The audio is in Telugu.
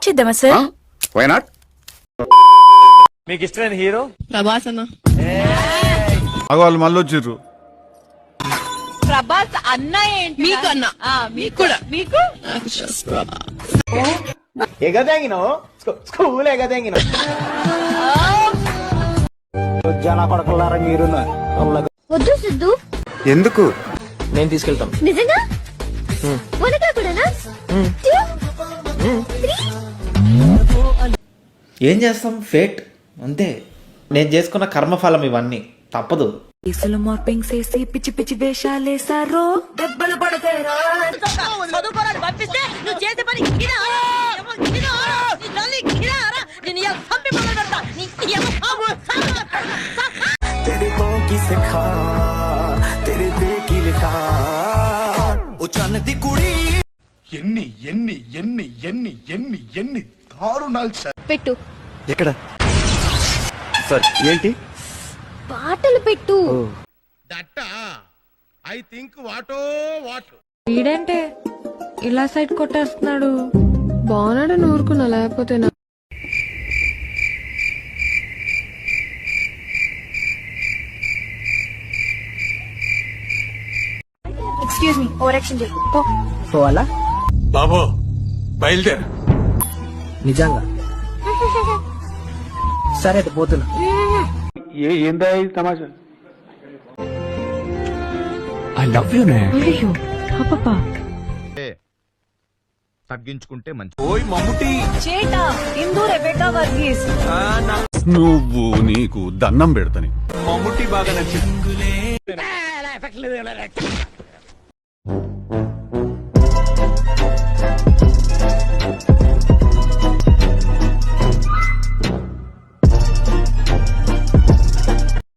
స్టార్ట్ చేద్దామా సార్? Why not? మీకు ఇష్టమైన హీరో? ప్రభాస్ అన్న. వాళ్ళు మళ్ళీ వచ్చిర్రు. ప్రభాస్ అన్న ఏంటి? మీకు అన్న. మీకు కూడా. మీకు ఎగదెంగినావు స్కూల్ ఎగదెంగినావు జన కొడకలారా మీరు. వద్దు సిద్ధు. ఎందుకు? నేను తీసుకెళ్తాం. నిజంగా వనకా కూడానా? ఏం చేస్తాం, ఫేట్ అంతే. నేను చేసుకున్న కర్మఫలం ఇవన్నీ, తప్పదు. కేసులు మార్పింగ్ చేసి పిచ్చి పిచ్చి వేషాలేసారో దెబ్బలు పడతారా? చదువుకోరాని పంపిస్తే నువ్వు చేసే పని ఇదా? ఇదా? నీ తల్లి ఇదారా? నేను ఇలా చంపి మొదలు పెడతా. నీ ఇలా ఎన్ని ఎన్ని ఎన్ని ఎన్ని ఎన్ని ఎన్ని దారుణాలు సార్. పెట్టు. ఎక్కడ సార్? ఏంటి పాటలు పెట్టు. ఐ థింక్ వాటో వాట్. వీడంటే ఇలా సైడ్ కొట్టేస్తున్నాడు. బాగున్నాడు నూరుకున్నా, లేకపోతే ఎక్స్క్యూజ్ మీ, ఓవర్ యాక్షన్ చేయకు. పోవాలా? బాబో బయలుదేరు. నిజంగా సరే అయితే పోతున్నా. ఏందా తమాషా? ఐ లవ్ యూ నే. అయ్యో పాపా తగ్గించుకుంటే మంచి. ఓయ్ మమ్ముటి, చేట ఇందు రెబెకా వర్గీస్. నువ్వు నీకు దండం పెడతని. మమ్ముటి బాగా నచ్చింది.